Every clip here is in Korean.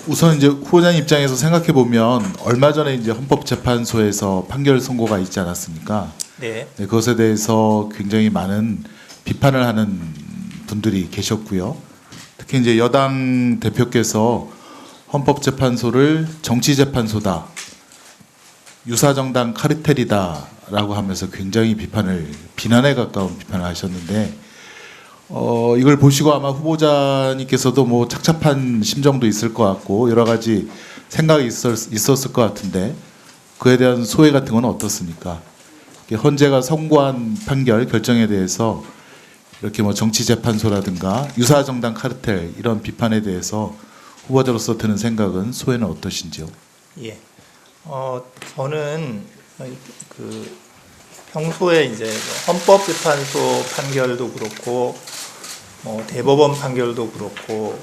우선 이제 후보자님 입장에서 생각해 보면 얼마 전에 이제 헌법재판소에서 판결 선고가 있지 않았습니까? 네. 네, 그것에 대해서 굉장히 많은 비판을 하는 분들이 계셨고요. 특히 이제 여당 대표께서 헌법재판소를 정치재판소다, 유사정당 카르텔이다라고 하면서 굉장히 비난에 가까운 비판을 하셨는데, 이걸 보시고 아마 후보자님께서도 뭐 착잡한 심정도 있을 것 같고 여러 가지 생각이 있었을 것 같은데, 그에 대한 소회 같은 건 어떻습니까? 헌재가 선고한 판결 결정에 대해서 이렇게 뭐 정치재판소라든가 유사정당 카르텔 이런 비판에 대해서 후보자로서 드는 생각은, 소회는 어떠신지요? 예. 저는 그 평소에 이제 헌법재판소 판결도 그렇고, 대법원 판결도 그렇고,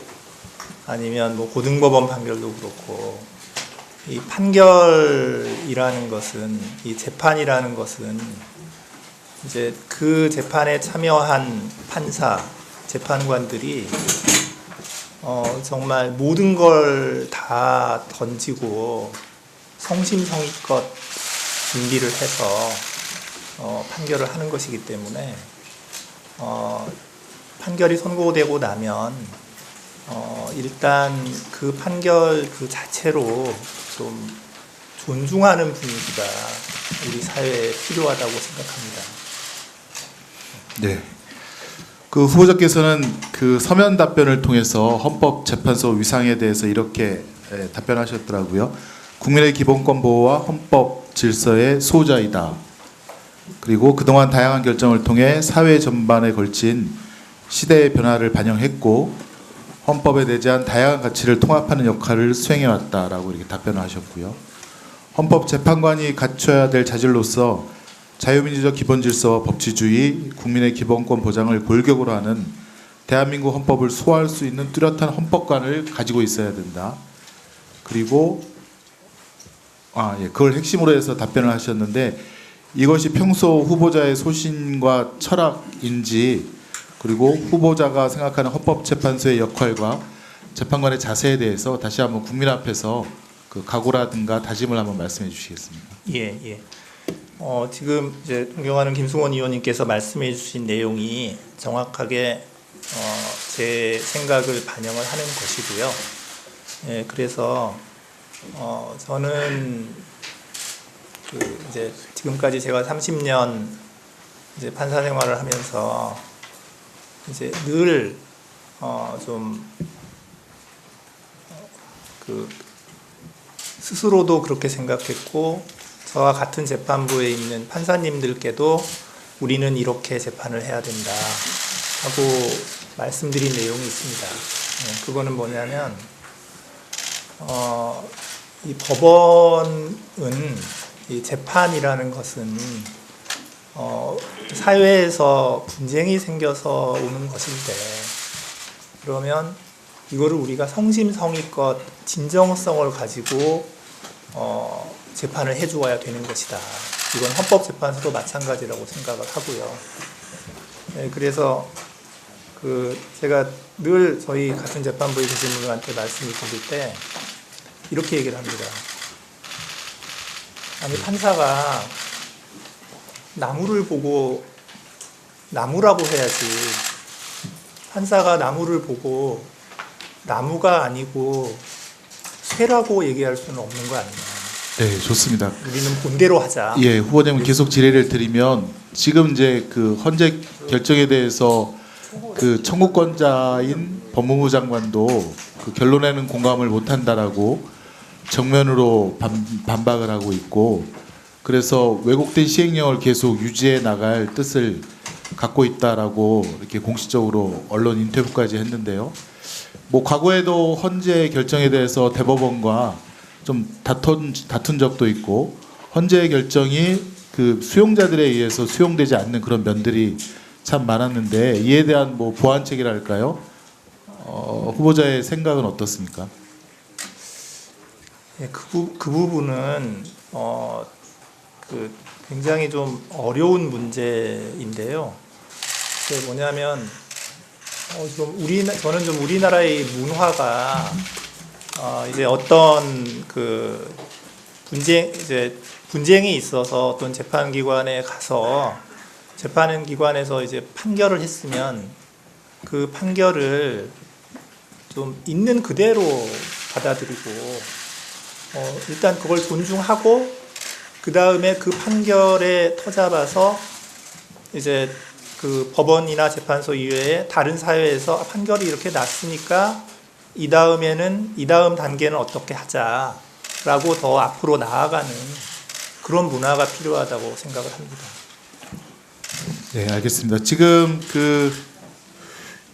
아니면 뭐 고등법원 판결도 그렇고, 이 판결이라는 것은, 이 재판이라는 것은 이제 그 재판에 참여한 판사, 재판관들이 정말 모든 걸 다 던지고 성심성의껏 준비를 해서 판결을 하는 것이기 때문에 판결이 선고되고 나면 일단 그 판결 그 자체로 좀 존중하는 분위기가 우리 사회에 필요하다고 생각합니다. 네. 그 후보자께서는 그 서면 답변을 통해서 헌법재판소 위상에 대해서 이렇게 답변하셨더라고요. 국민의 기본권 보호와 헌법 질서의 수호자이다. 그리고 그동안 다양한 결정을 통해 사회 전반에 걸친 시대의 변화를 반영했고 헌법에 내재한 다양한 가치를 통합하는 역할을 수행해왔다라고 이렇게 답변을 하셨고요. 헌법재판관이 갖춰야 될 자질로서 자유민주적 기본질서와 법치주의, 국민의 기본권 보장을 골격으로 하는 대한민국 헌법을 수호할 수 있는 뚜렷한 헌법관을 가지고 있어야 된다. 그리고 그걸 핵심으로 해서 답변을 하셨는데, 이것이 평소 후보자의 소신과 철학인지, 그리고 후보자가 생각하는 헌법재판소의 역할과 재판관의 자세에 대해서 다시 한번 국민 앞에서 그 각오라든가 다짐을 한번 말씀해 주시겠습니까? 예. 지금 이제 존경하는 김승원 의원님께서 말씀해 주신 내용이 정확하게 제 생각을 반영을 하는 것이고요. 예, 그래서 저는 이제 지금까지 제가 30년 이제 판사 생활을 하면서 이제 늘 좀 스스로도 그렇게 생각했고, 저와 같은 재판부에 있는 판사님들께도 우리는 이렇게 재판을 해야 된다 하고 말씀드린 내용이 있습니다. 그거는 뭐냐면 이 법원은, 이 재판이라는 것은 사회에서 분쟁이 생겨서 오는 것인데, 그러면 이거를 우리가 성심성의껏 진정성을 가지고 재판을 해주어야 되는 것이다. 이건 헌법재판소도 마찬가지라고 생각을 하고요. 네, 그래서 제가 늘 저희 같은 재판부에 계신 분들한테 말씀을 드릴 때 이렇게 얘기를 합니다. 아니, 판사가 나무를 보고 나무라고 해야지, 판사가 나무를 보고 나무가 아니고 쇠라고 얘기할 수는 없는 거 아니냐. 네, 좋습니다. 우리는 본대로 하자. 예, 후보자님 계속 질의를 드리면, 지금 이제 그 헌재 결정에 대해서 그 청구권자인 법무부 장관도 그 결론에는 공감을 못한다라고 정면으로 반박을 하고 있고, 그래서 왜곡된 시행령을 계속 유지해 나갈 뜻을 갖고 있다라고 이렇게 공식적으로 언론 인터뷰까지 했는데요. 뭐 과거에도 헌재 결정에 대해서 대법원과 좀 다툰 적도 있고, 헌재 결정이 그 수용자들에 의해서 수용되지 않는 그런 면들이 참 많았는데, 이에 대한 뭐 보완책이랄까요? 후보자의 생각은 어떻습니까? 예, 그 부분은 굉장히 좀 어려운 문제인데요. 그게 뭐냐면 저는 좀 우리나라의 문화가 이제 어떤 그 분쟁이 있어서 어떤 재판기관에 가서 재판기관에서 이제 판결을 했으면 그 판결을 좀 있는 그대로 받아들이고 일단 그걸 존중하고 그 다음에 그 판결에 터잡아서 이제 그 법원이나 재판소 이외에 다른 사회에서 판결이 이렇게 났으니까 이 다음 단계는 어떻게 하자라고 더 앞으로 나아가는 그런 문화가 필요하다고 생각을 합니다. 네, 알겠습니다. 지금 그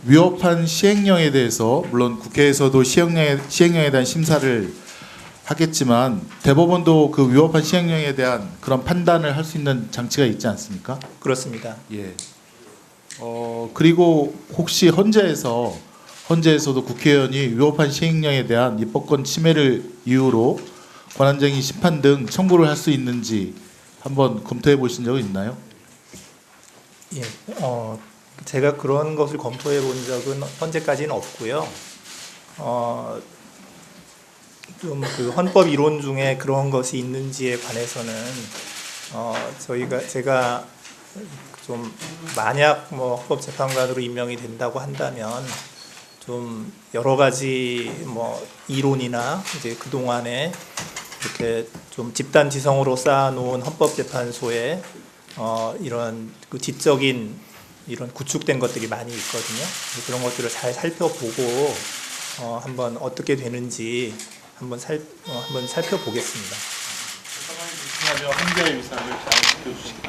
위법한 시행령에 대해서 물론 국회에서도 시행령에 대한 심사를 하겠지만 대법원도 그 위법한 시행령에 대한 그런 판단을 할 수 있는 장치가 있지 않습니까? 그렇습니다. 예. 그리고 혹시 헌재에서도 국회의원이 위법한 시행령에 대한 입법권 침해를 이유로 권한쟁의 심판 등 청구를 할 수 있는지 한번 검토해 보신 적은 있나요? 예, 제가 그런 것을 검토해 본 적은 현재까지는 없고요. 좀 그 헌법 이론 중에 그런 것이 있는지에 관해서는 제가 좀 만약 뭐 헌법재판관으로 임명이 된다고 한다면 좀 여러 가지 뭐 이론이나 이제 그 동안에 이렇게 좀 집단지성으로 쌓아놓은 헌법재판소에 이런 그 지적인 이런 구축된 것들이 많이 있거든요. 그런 것들을 잘 살펴보고 한번 어떻게 되는지 한번 살펴보겠습니다. 헌재의 위상을 잘 지켜주시기